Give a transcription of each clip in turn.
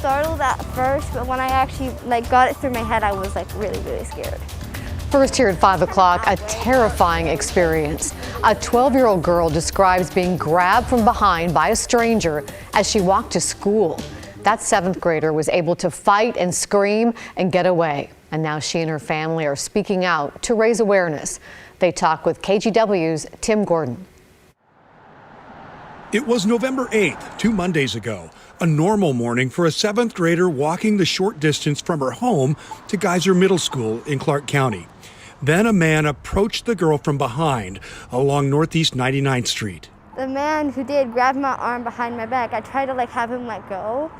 startled at first, but when I actually got it through my head, I was really, really scared. First here at 5 o'clock, a terrifying experience. A 12-year-old girl describes being grabbed from behind by a stranger as she walked to school. That 7th grader was able to fight and scream and get away. And now she and her family are speaking out to raise awareness. They talk with KGW's Tim Gordon. It was November 8th, 2 Mondays ago, a normal morning for a 7th grader walking the short distance from her home to Geyser Middle School in Clark County. Then a man approached the girl from behind along Northeast 99th Street. The man who did grabbed my arm behind my back. I tried to have him let go,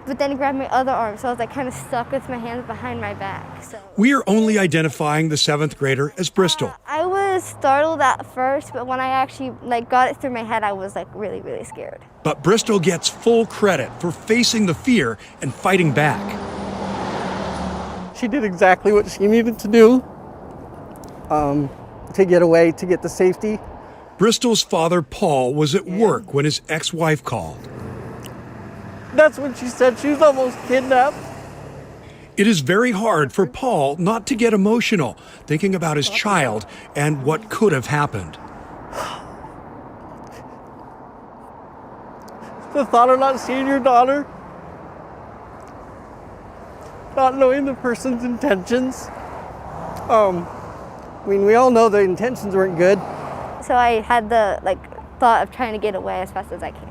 but then he grabbed my other arm, so I was kind of stuck with my hands behind my back. So We are only identifying the 7th grader as Bristol. I was startled at first, but when I actually got it through my head, I was really, really scared. But Bristol gets full credit for facing the fear and fighting back. She did exactly what she needed to do to get away, to get to safety. Bristol's father, Paul, was at work when his ex-wife called. That's when she said she was almost kidnapped. It is very hard for Paul not to get emotional, thinking about his child and what could have happened. The thought of not seeing your daughter, not knowing the person's intentions. We all know the intentions weren't good. So I had the thought of trying to get away as fast as I can.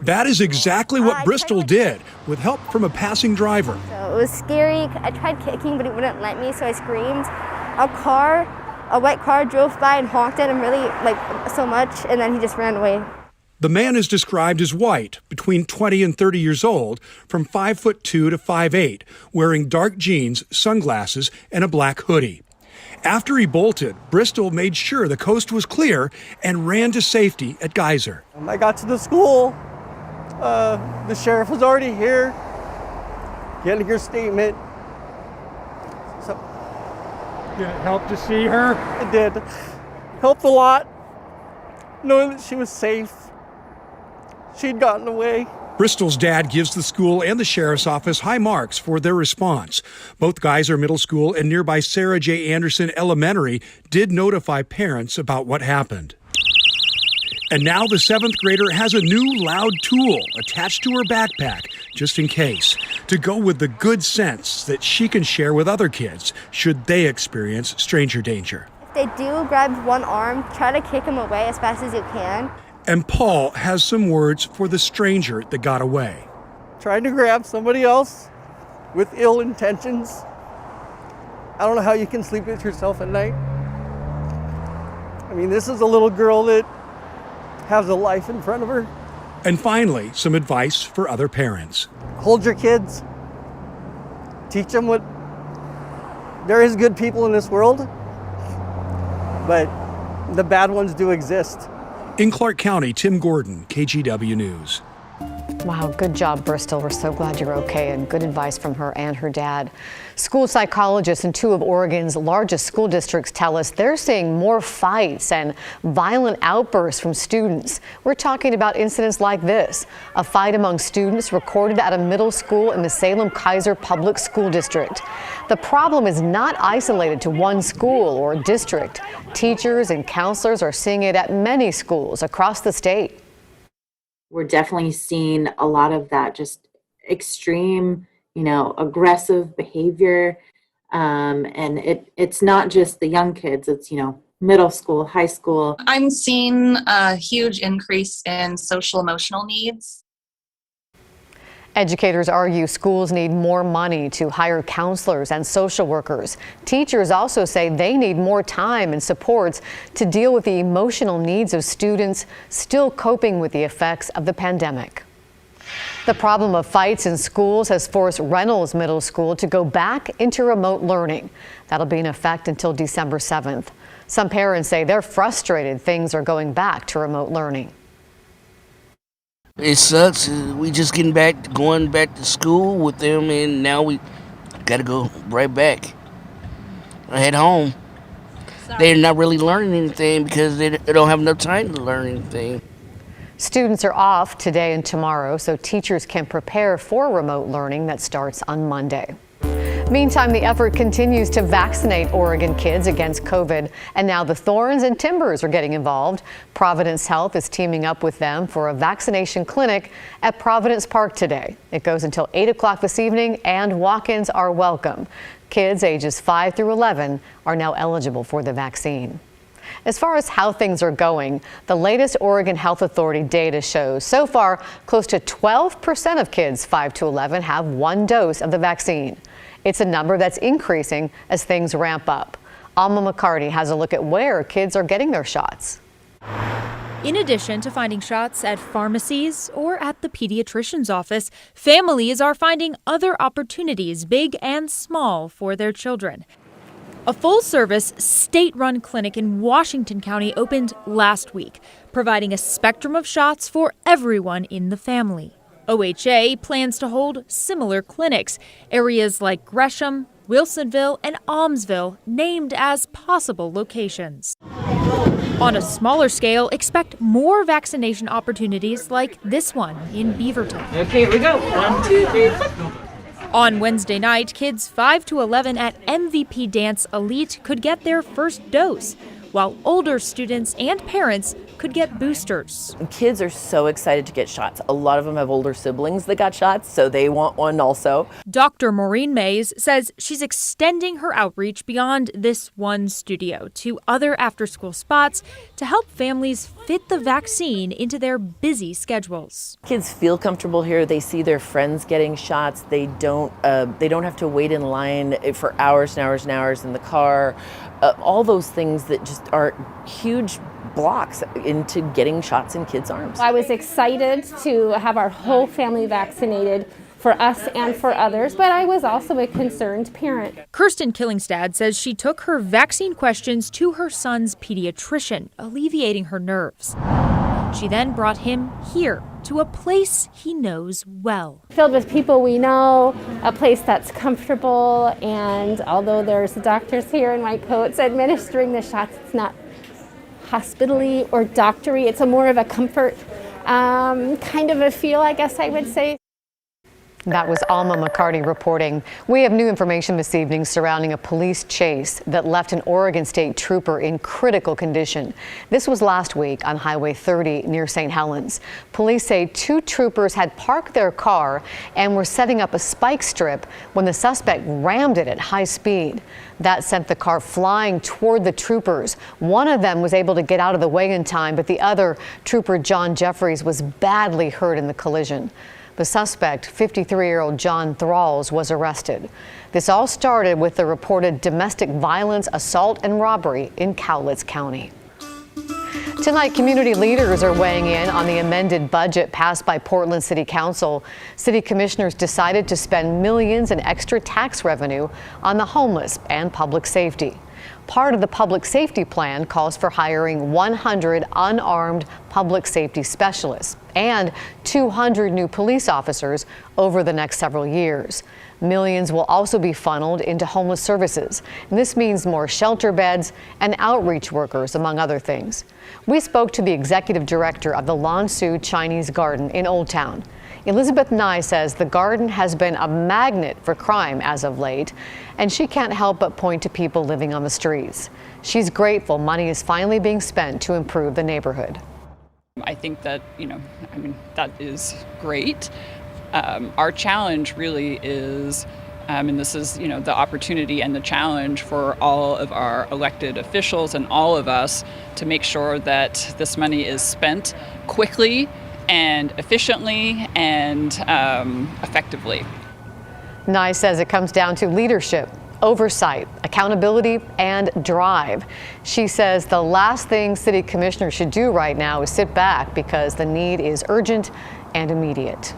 That is exactly what Bristol did, with help from a passing driver. So it was scary. I tried kicking, but it wouldn't let me, so I screamed. A white car drove by and honked at him really so much, and then he just ran away. The man is described as white, between 20 and 30 years old, from 5'2" to 5'8", wearing dark jeans, sunglasses, and a black hoodie. After he bolted, Bristol made sure the coast was clear and ran to safety at Geyser. I got to the school. The sheriff was already here, getting her statement. So, did it help to see her? It did. Helped a lot, knowing that she was safe. She'd gotten away. Bristol's dad gives the school and the sheriff's office high marks for their response. Both Geyser Middle School and nearby Sarah J. Anderson Elementary did notify parents about what happened. And now the 7th grader has a new loud tool attached to her backpack, just in case, to go with the good sense that she can share with other kids should they experience stranger danger. If they do grab one arm, try to kick him away as fast as you can. And Paul has some words for the stranger that got away. Trying to grab somebody else with ill intentions. I don't know how you can sleep with yourself at night. This is a little girl that has a life in front of her. And finally, some advice for other parents. Hold your kids. Teach them there is good people in this world, but the bad ones do exist. In Clark County, Tim Gordon, KGW News. Wow, good job, Bristol. We're so glad you're okay, and good advice from her and her dad. School psychologists in 2 of Oregon's largest school districts tell us they're seeing more fights and violent outbursts from students. We're talking about incidents like this, a fight among students recorded at a middle school in the Salem-Keizer Public School District. The problem is not isolated to one school or district. Teachers and counselors are seeing it at many schools across the state. We're definitely seeing a lot of that just extreme, aggressive behavior. And it's not just the young kids, it's, middle school, high school. I'm seeing a huge increase in social emotional needs. Educators argue schools need more money to hire counselors and social workers. Teachers also say they need more time and supports to deal with the emotional needs of students still coping with the effects of the pandemic. The problem of fights in schools has forced Reynolds Middle School to go back into remote learning. That'll be in effect until December 7th. Some parents say they're frustrated things are going back to remote learning. It sucks. We just going back to school with them, and now we got to go right back. I head home. Sorry. They're not really learning anything because they don't have enough time to learn anything. Students are off today and tomorrow, so teachers can prepare for remote learning that starts on Monday. Meantime, the effort continues to vaccinate Oregon kids against COVID, and now the Thorns and Timbers are getting involved. Providence Health is teaming up with them for a vaccination clinic at Providence Park today. It goes until 8 o'clock this evening, and walk-ins are welcome. Kids ages 5 through 11 are now eligible for the vaccine. As far as how things are going, the latest Oregon Health Authority data shows so far close to 12% of kids 5 to 11 have one dose of the vaccine. It's a number that's increasing as things ramp up. Alma McCarty has a look at where kids are getting their shots. In addition to finding shots at pharmacies or at the pediatrician's office, families are finding other opportunities, big and small, for their children. A full-service, state-run clinic in Washington County opened last week, providing a spectrum of shots for everyone in the family. OHA plans to hold similar clinics, areas like Gresham, Wilsonville, and Almsville named as possible locations. On a smaller scale, expect more vaccination opportunities like this one in Beaverton. Okay, here we go. 1, 2, 3. On Wednesday night, kids 5 to 11 at MVP Dance Elite could get their first dose, while older students and parents could get boosters. Kids are so excited to get shots. A lot of them have older siblings that got shots, so they want one also. Dr. Maureen Mays says she's extending her outreach beyond this one studio to other after-school spots to help families fit the vaccine into their busy schedules. Kids feel comfortable here. They see their friends getting shots. They don't have to wait in line for hours and hours and hours in the car. All those things that just are huge blocks into getting shots in kids' arms. I was excited to have our whole family vaccinated for us and for others, but I was also a concerned parent. Kirsten Killingstad says she took her vaccine questions to her son's pediatrician, alleviating her nerves. She then brought him here to a place he knows well. Filled with people we know, a place that's comfortable, and although there's doctors here in white coats administering the shots, it's not hospital-y or doctor-y. It's a more of a comfort kind of a feel, I guess I would say. That was Alma McCarty reporting. We have new information this evening surrounding a police chase that left an Oregon State trooper in critical condition. This was last week on Highway 30 near St. Helens. Police say 2 troopers had parked their car and were setting up a spike strip when the suspect rammed it at high speed. That sent the car flying toward the troopers. One of them was able to get out of the way in time, but the other, Trooper John Jeffries, was badly hurt in the collision. The suspect, 53-year-old John Thralls, was arrested. This all started with the reported domestic violence, assault, and robbery in Cowlitz County. Tonight, community leaders are weighing in on the amended budget passed by Portland City Council. City commissioners decided to spend millions in extra tax revenue on the homeless and public safety. Part of the public safety plan calls for hiring 100 unarmed public safety specialists and 200 new police officers over the next several years. Millions will also be funneled into homeless services, and this means more shelter beds and outreach workers, among other things. We spoke to the executive director of the Lan Su Chinese Garden in Old Town. Elizabeth Nye says the garden has been a magnet for crime as of late, and she can't help but point to people living on the streets. She's grateful money is finally being spent to improve the neighborhood. I think that, that is great. Our challenge really is, and this is, the opportunity and the challenge for all of our elected officials and all of us to make sure that this money is spent quickly and efficiently and effectively. Nye says it comes down to leadership, oversight, accountability, and drive. She says the last thing city commissioners should do right now is sit back because the need is urgent and immediate.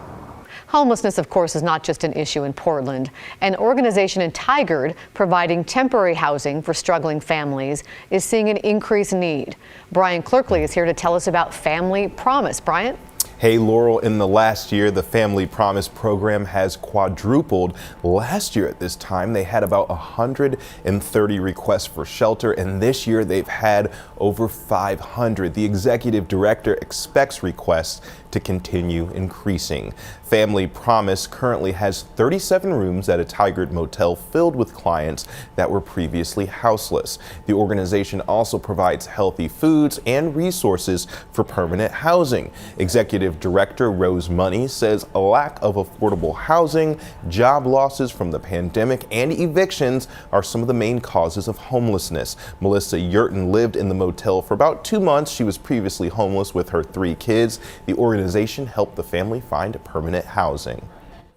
Homelessness, of course, is not just an issue in Portland. An organization in Tigard providing temporary housing for struggling families is seeing an increased need. Brian Clerkley is here to tell us about Family Promise. Brian? Hey, Laurel, in the last year, the Family Promise program has quadrupled. Last year at this time, they had about 130 requests for shelter, and this year they've had over 500. The executive director expects requests to continue increasing. Family Promise currently has 37 rooms at a Tigard motel filled with clients that were previously houseless. The organization also provides healthy foods and resources for permanent housing. Executive Director Rose Money says a lack of affordable housing, job losses from the pandemic, and evictions are some of the main causes of homelessness. Melissa Yurton lived in the motel for about 2 months. She was previously homeless with her 3 kids. The organization helped the family find permanent housing.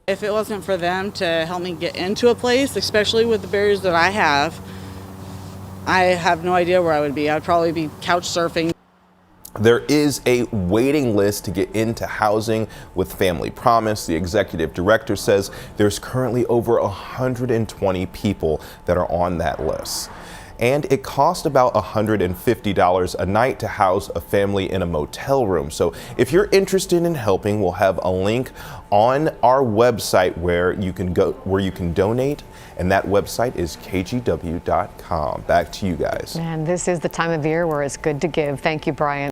If it wasn't for them to help me get into a place, especially with the barriers that I have no idea where I would be. I'd probably be couch surfing. There is a waiting list to get into housing with Family Promise. The executive director says there's currently over 120 people that are on that list. And it costs about $150 a night to house a family in a motel room. So if you're interested in helping, we'll have a link on our website where you can donate, and that website is kgw.com. Back to you guys. And this is the time of year where it's good to give. Thank you, Brian.